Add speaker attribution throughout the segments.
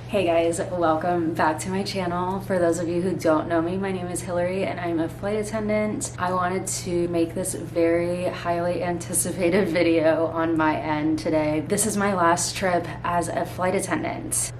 Speaker 1: Hey guys, welcome back to my channel. For those of you who don't know me, my name is Hillary and I'm a flight attendant. I wanted to make this very highly anticipated video on my end today. This is my last trip as a flight attendant.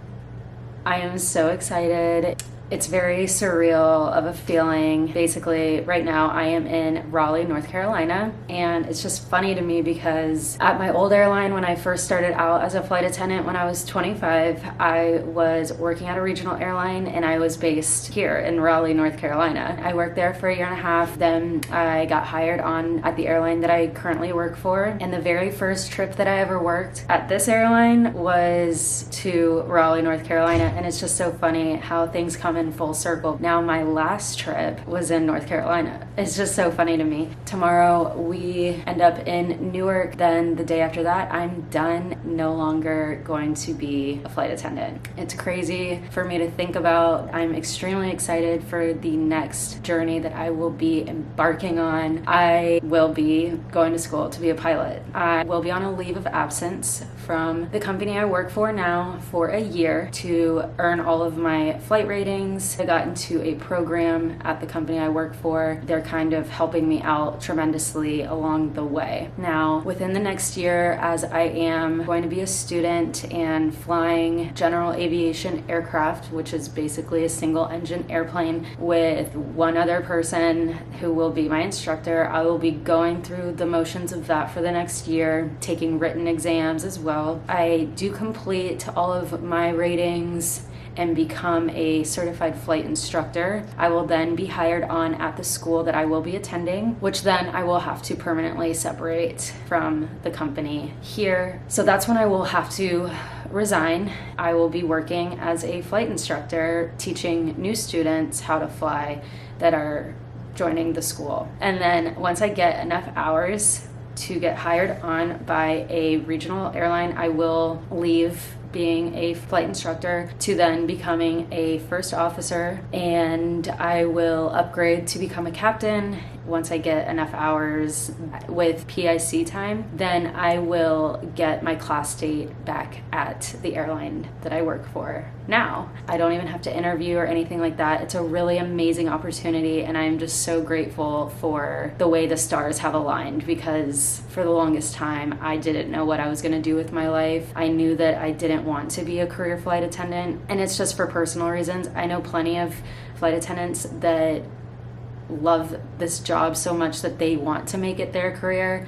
Speaker 1: I am so excited. It's very surreal of a feeling. Basically, right now I am in Raleigh, North Carolina, and it's just funny to me because at my old airline, when I first started out as a flight attendant when I was 25, I was working at a regional airline and I was based here in Raleigh, North Carolina. I worked there for a year and a half, then I got hired on at the airline that I currently work for, and the very first trip that I ever worked at this airline was to Raleigh, North Carolina, and it's just so funny how things come in full circle. Now my last trip was in North Carolina. It's just so funny to me. Tomorrow we end up in Newark, then the day after that I'm done, no longer going to be a flight attendant. It's crazy for me to think about. I'm extremely excited for the next journey that I will be embarking on. I will be going to school to be a pilot. I will be on a leave of absence from the company I work for now for a year to earn all of my flight ratings. I got into a program at the company I work for. They're kind of helping me out tremendously along the way. Now, within the next year, as I am going to be a student and flying general aviation aircraft, which is basically a single engine airplane with one other person who will be my instructor, I will be going through the motions of that for the next year, taking written exams as well. I do complete all of my ratings and become a certified flight instructor. I will then be hired on at the school that I will be attending, which then I will have to permanently separate from the company here. So that's when I will have to resign. I will be working as a flight instructor, teaching new students how to fly that are joining the school. And then once I get enough hours to get hired on by a regional airline, I will leave being a flight instructor to then becoming a first officer, and I will upgrade to become a captain. Once I get enough hours with PIC time, then I will get my class date back at the airline that I work for now. I don't even have to interview or anything like that. It's a really amazing opportunity, and I'm just so grateful for the way the stars have aligned, because for the longest time I didn't know what I was going to do with my life. I knew that I didn't want to be a career flight attendant, and it's just for personal reasons. I know plenty of flight attendants that love this job so much that they want to make it their career.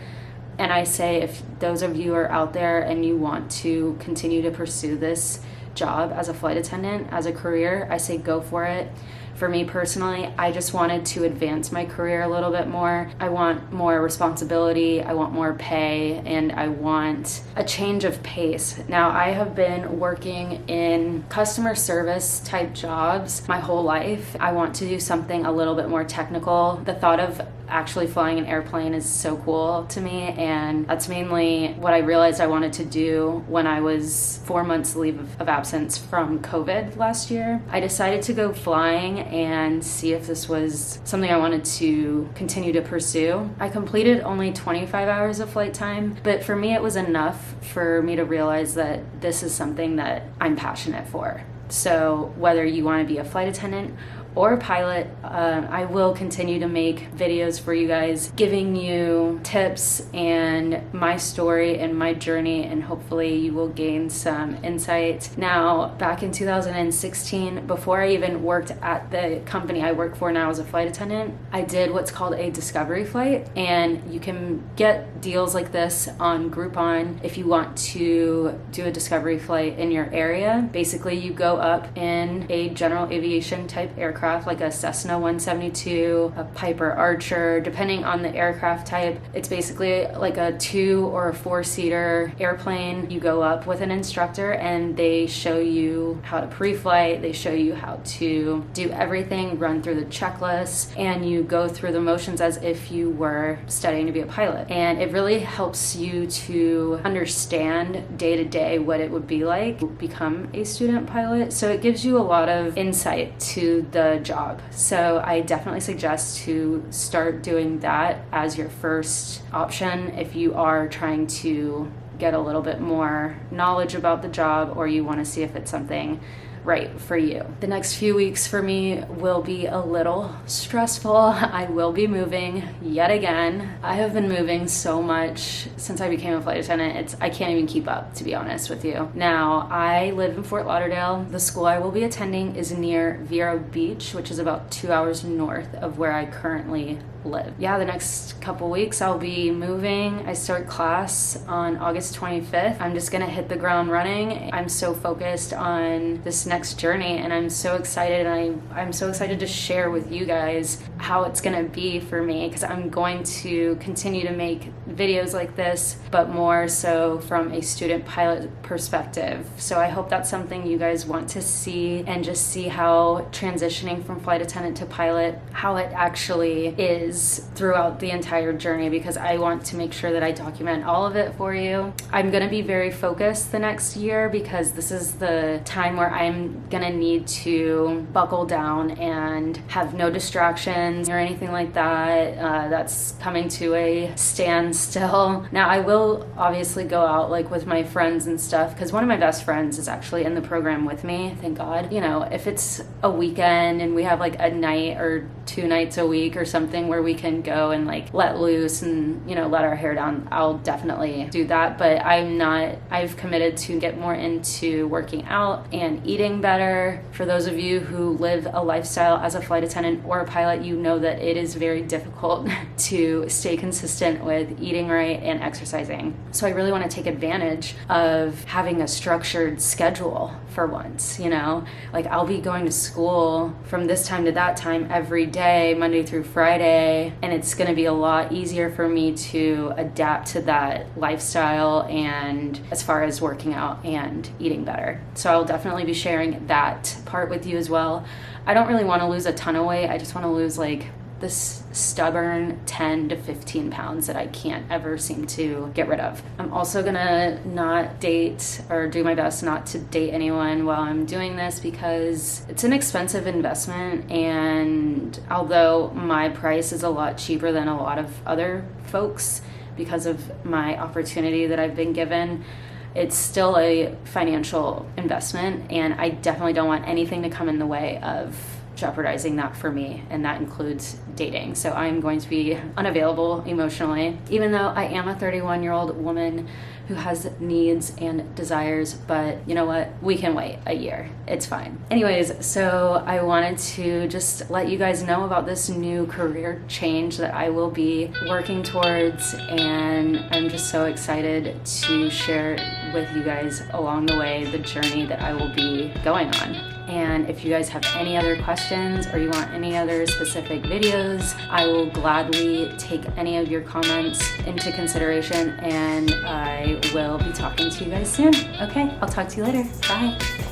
Speaker 1: And I say, if those of you are out there and you want to continue to pursue this job as a flight attendant as a career, I say go for it. For me personally, I just wanted to advance my career a little bit more. I want more responsibility, I want more pay, and I want a change of pace. Now, I have been working in customer service type jobs my whole life. I want to do something a little bit more technical. The thought of actually flying an airplane is so cool to me, and that's mainly what I realized I wanted to do when I was 4 months leave of absence from COVID last year. I decided to go flying and see if this was something I wanted to continue to pursue. I completed only 25 hours of flight time, but for me it was enough for me to realize that this is something that I'm passionate for. So whether you want to be a flight attendant or a pilot, I will continue to make videos for you guys, giving you tips and my story and my journey, and hopefully you will gain some insight. Now, back in 2016, before I even worked at the company I work for now as a flight attendant, I did what's called a discovery flight, and you can get deals like this on Groupon if you want to do a discovery flight in your area. Basically, you go up in a general aviation type aircraft, like a Cessna 172, a Piper Archer, depending on the aircraft type. It's basically like a 2 or a 4-seater airplane. You go up with an instructor and they show you how to pre-flight, they show you how to do everything, run through the checklist, and you go through the motions as if you were studying to be a pilot. And it really helps you to understand day to day what it would be like to become a student pilot. So it gives you a lot of insight to the job. So I definitely suggest to start doing that as your first option if you are trying to get a little bit more knowledge about the job, or you want to see if it's something right for you. The next few weeks for me will be a little stressful. I will be moving yet again. I have been moving so much since I became a flight attendant. I can't even keep up, to be honest with you. Now, I live in Fort Lauderdale. The school I will be attending is near Vero Beach, which is about 2 hours north of where I currently live. Yeah, the next couple weeks I'll be moving. I start class on August 25th. I'm just gonna hit the ground running. I'm so focused on this next journey, and I'm so excited, and I'm so excited to share with you guys how it's gonna be for me, because I'm going to continue to make videos like this, but more so from a student pilot perspective. So I hope that's something you guys want to see, and just see how transitioning from flight attendant to pilot, how it actually is throughout the entire journey, because I want to make sure that I document all of it for you. I'm going to be very focused the next year, because this is the time where I'm going to need to buckle down and have no distractions or anything like that. That's coming to a standstill. Now, I will obviously go out like with my friends and stuff, because one of my best friends is actually in the program with me, thank God. You know, if it's a weekend and we have like a night or 2 nights a week or something where we can go and like let loose and, you know, let our hair down, I'll definitely do that. But I've committed to get more into working out and eating better. For those of you who live a lifestyle as a flight attendant or a pilot, you know that it is very difficult to stay consistent with eating right and exercising. So I really want to take advantage of having a structured schedule for once, you know? Like, I'll be going to school from this time to that time every day, Monday through Friday, and it's going to be a lot easier for me to adapt to that lifestyle, and as far as working out and eating better. So I'll definitely be sharing that part with you as well. I don't really want to lose a ton of weight. I just want to lose like this stubborn 10 to 15 pounds that I can't ever seem to get rid of. I'm also gonna not date, or do my best not to date anyone while I'm doing this, because it's an expensive investment, and although my price is a lot cheaper than a lot of other folks because of my opportunity that I've been given, it's still a financial investment, and I definitely don't want anything to come in the way of jeopardizing that for me, and that includes dating. So I'm going to be unavailable emotionally, even though I am a 31-year-old woman who has needs and desires. But you know what? We can wait a year. It's fine. Anyways, so I wanted to just let you guys know about this new career change that I will be working towards, and I'm just so excited to share with you guys along the way the journey that I will be going on. And if you guys have any other questions, or you want any other specific videos, I will gladly take any of your comments into consideration, and I will be talking to you guys soon. Okay, I'll talk to you later. Bye.